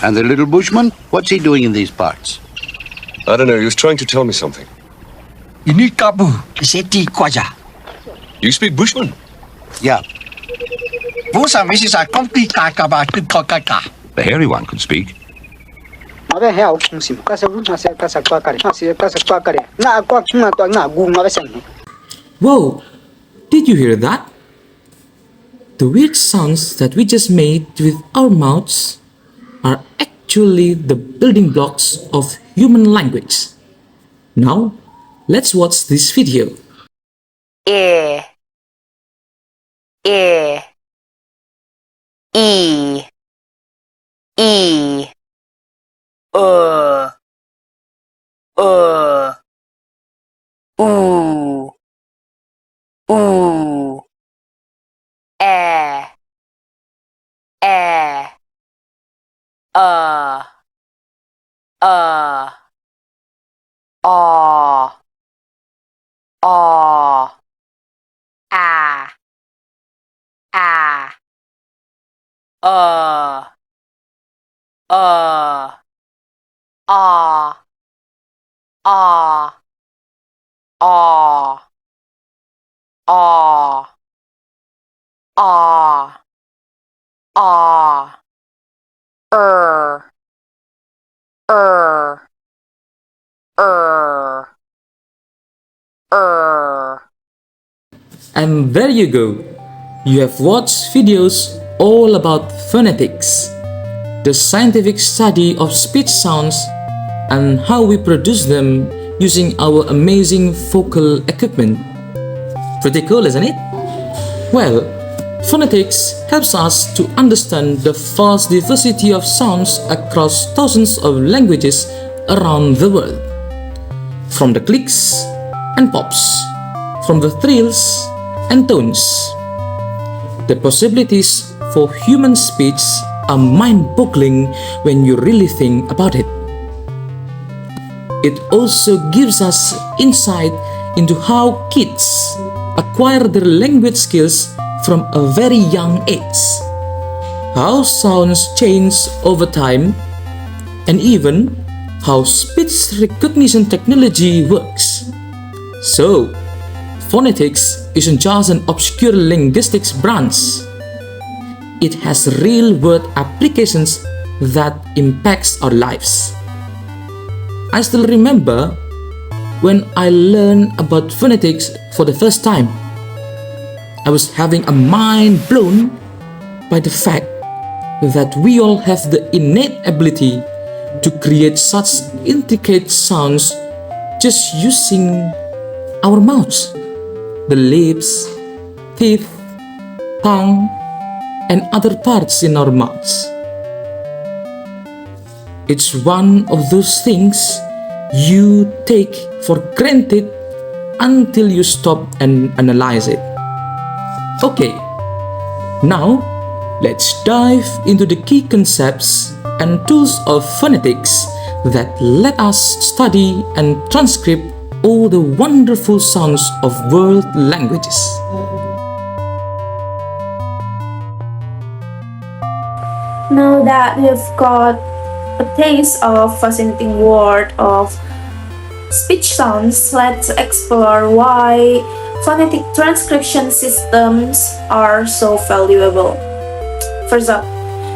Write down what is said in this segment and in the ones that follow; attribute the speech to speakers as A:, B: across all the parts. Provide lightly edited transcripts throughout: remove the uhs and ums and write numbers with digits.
A: And the little bushman, what's he doing in these parts?
B: I don't know, he was trying to tell me something.
C: Ini kabu, seti kwaja.
B: You speak Bushman?
A: Yeah.
C: Vosa misi sa kompi kakaba kaka.
D: The hairy one could speak.
E: Whoa! Did you hear that? The weird sounds that we just made with our mouths are actually the building blocks of human language. Now, let's watch this video.
F: E E E E oo
E: And there you go. You have watched videos all about phonetics, the scientific study of speech sounds and how we produce them using our amazing vocal equipment. Pretty cool, isn't it? Well, phonetics helps us to understand the vast diversity of sounds across thousands of languages around the world. From the clicks and pops, from the thrills and tones. The possibilities for human speech are mind-boggling when you really think about it. It also gives us insight into how kids acquire their language skills from a very young age, how sounds change over time, and even how speech recognition technology works. So, phonetics isn't just an obscure linguistics branch. It has real-world applications that impacts our lives. I still remember when I learned about phonetics for the first time. I was having a mind blown by the fact that we all have the innate ability to create such intricate sounds just using our mouths, the lips, teeth, tongue, and other parts in our mouths. It's one of those things you take for granted until you stop and analyze it. Okay, now let's dive into the key concepts and tools of phonetics that let us study and transcribe all the wonderful sounds of world languages.
G: Now that we've got a taste of fascinating world of speech sounds, let's explore why phonetic transcription systems are so valuable. First up,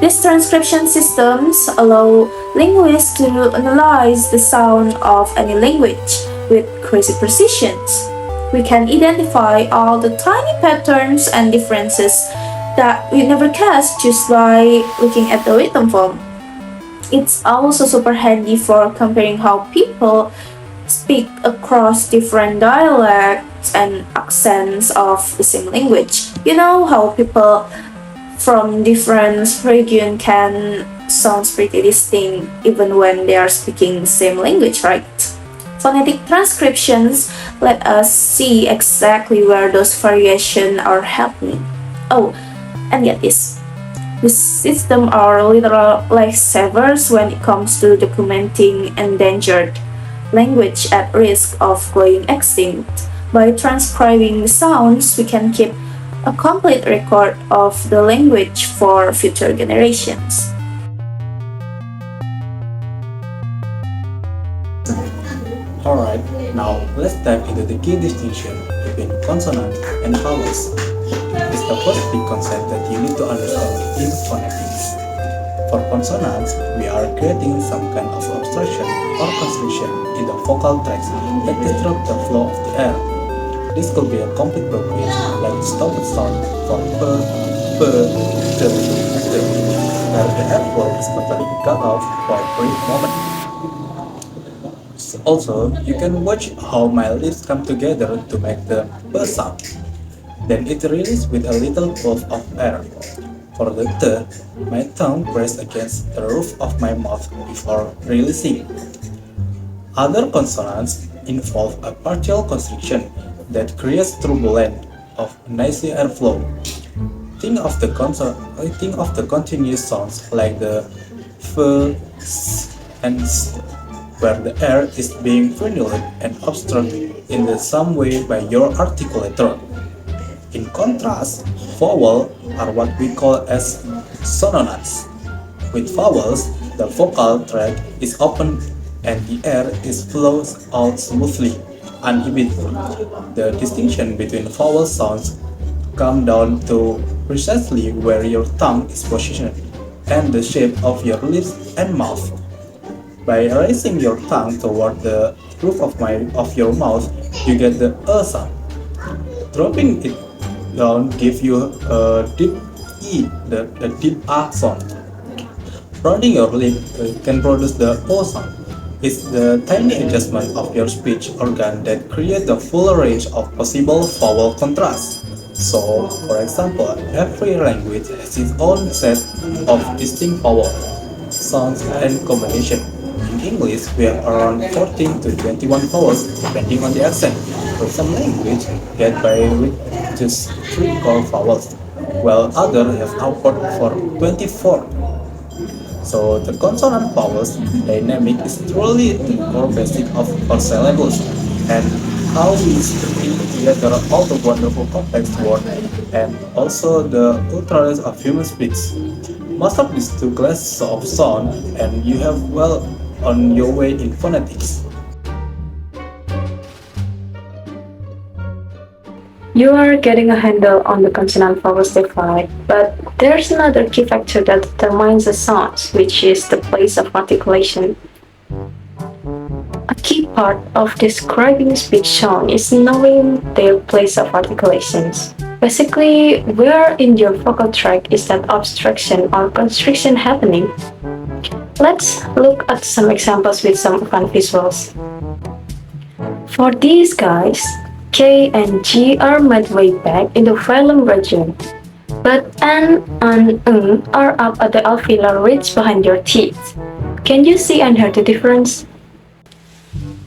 G: these transcription systems allow linguists to analyze the sound of any language with crazy precisions. We can identify all the tiny patterns and differences that we never catch just by looking at the written form. It's also super handy for comparing how people speak across different dialects and accents of the same language. You know how people from different regions can sound pretty distinct even when they are speaking the same language, right? Phonetic transcriptions let us see exactly where those variations are happening. Oh, and get this. These systems are literal lifesavers when it comes to documenting endangered language at risk of going extinct. By transcribing the sounds, we can keep a complete record of the language for future generations.
D: Alright, now let's dive into the key distinction between consonant and vowels. It's the first big concept that you need to understand in phonetics. For consonants, we are creating some kind of obstruction or constriction in the vocal tracts that disrupt the flow of the air. This could be a complete blockage, like the stopped sound for p, t, where the air flow is totally cut off for a brief moment. Also, you can watch how my lips come together to make the p sound. Then it releases with a little puff of air. For the t, my tongue presses against the roof of my mouth before releasing. Other consonants involve a partial constriction that creates turbulence of noisy airflow. Think of the continuous sounds like the f, s, and s, where the air is being frenuled and obstructed in some way by your articulator. In contrast, vowels are what we call as sonants. With vowels, the vocal tract is open and the air flows out smoothly, uninhibited. The distinction between vowel sounds come down to precisely where your tongue is positioned and the shape of your lips and mouth. By raising your tongue toward the roof of your mouth, you get the sound. Dropping it down gives you a deep E, the deep A sound. Rounding your lip can produce the O sound. It's the tiny adjustment of your speech organ that creates the full range of possible vowel contrasts. So, for example, every language has its own set of distinct vowel sounds and combination. In English, we have around 14 to 21 vowels depending on the accent. For some languages, get by with just 3 core vowels, while others have upward for 24. So the consonant vowels dynamic is truly the core basic of our syllables and how we string together all the wonderful complex words and also the ultra of human speech. Most of these 2 classes of sound and you have well on your way in phonetics.
H: You are getting a handle on the consonant vowels divide, but there's another key factor that determines the sounds, which is the place of articulation. A key part of describing speech sound is knowing their place of articulations. Basically, where in your vocal tract is that obstruction or constriction happening? Let's look at some examples with some fun visuals. For these guys, K and G are made way back in the phylum region, but N and Ng are up at the alveolar ridge behind your teeth. Can you see and hear the difference?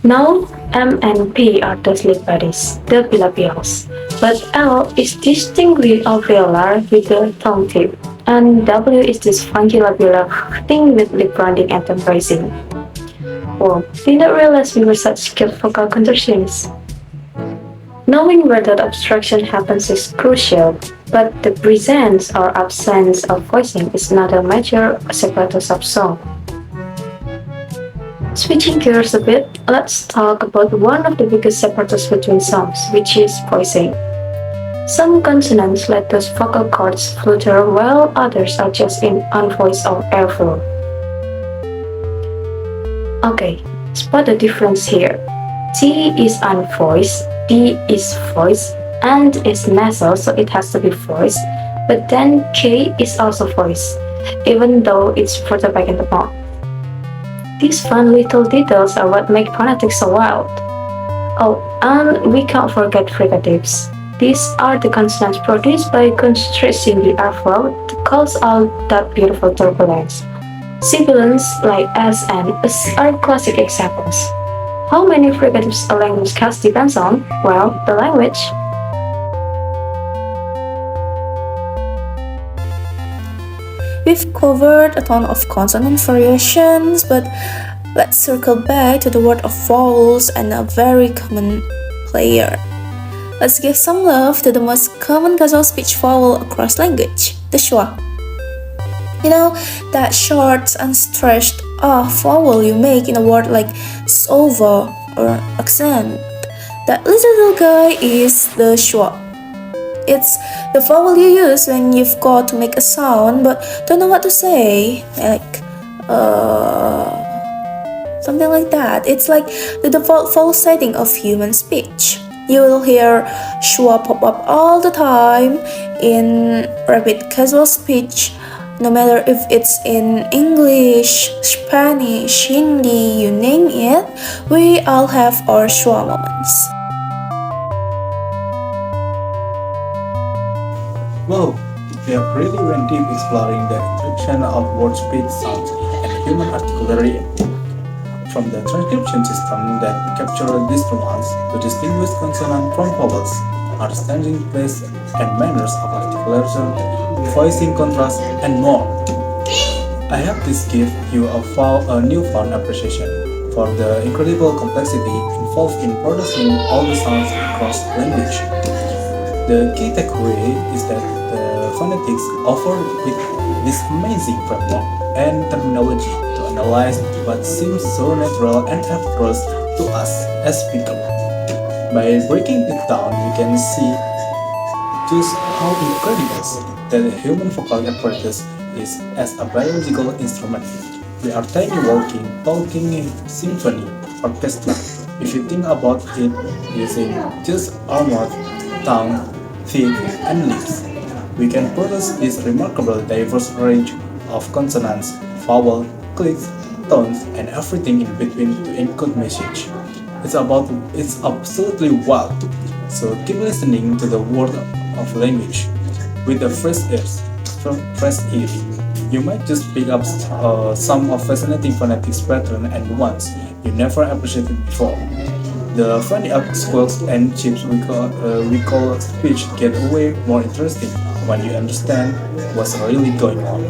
H: Now, M and P are those lip buddies, the bilabials, but L is distinctly alveolar with the tongue tip, and W is this funky labial thing with lip rounding and tongue raising. Whoa, did not realize we were such skilled vocal contortionists. Knowing where that obstruction happens is crucial, but the presence or absence of voicing is not a major separatus of song. Switching gears a bit, let's talk about one of the biggest separatus between songs, which is voicing. Some consonants let those vocal cords flutter while others are just in unvoiced or airflow. Okay, spot the difference here. T is unvoiced, D is voiced, and is nasal, so it has to be voiced, but then K is also voiced, even though it's further back in the mouth. These fun little details are what make phonetics so wild. Oh, and we can't forget fricatives. These are the consonants produced by constricting the airflow to cause all that beautiful turbulence. Sibilants like S and S are classic examples. How many fricatives a language has depends on, well, the language.
I: We've covered a ton of consonant variations, but let's circle back to the word of vowels and a very common player. Let's give some love to the most common casual speech vowel across language, the schwa. You know, that short and stretched vowel you make in a word like sofa or accent. That little guy is the schwa. It's the vowel you use when you've got to make a sound but don't know what to say. Like, something like that. It's like the default vowel setting of human speech. You will hear schwa pop up all the time in rapid casual speech, no matter if it's in English, Spanish, Hindi, you name it, we all have our schwa moments.
D: Wow, we have really went deep exploring the interaction of word speech sounds and human articulatory. From the transcription system that capture these nuances to distinguish consonant from vowels, understanding place and manners of articulation, voicing contrast, and more. I hope this gives you a newfound appreciation for the incredible complexity involved in producing all the sounds across language. The key takeaway is that the phonetics offer this amazing framework and terminology to analyze what seems so natural and effortless to us as speakers. By breaking it down, we can see just how incredible that the human vocal apparatus is as a biological instrument. We are tiny walking, talking symphony orchestra. If you think about it using just our mouth, tongue, feet, and lips, we can produce this remarkable diverse range of consonants, vowel, clicks, tones, and everything in between to encode message. It's absolutely wild. So keep listening to the world of language with the fresh ears. You might just pick up some of fascinating phonetics pattern and ones you never appreciated before. The funny squawks and chips we call speech get way more interesting when you understand what's really going on.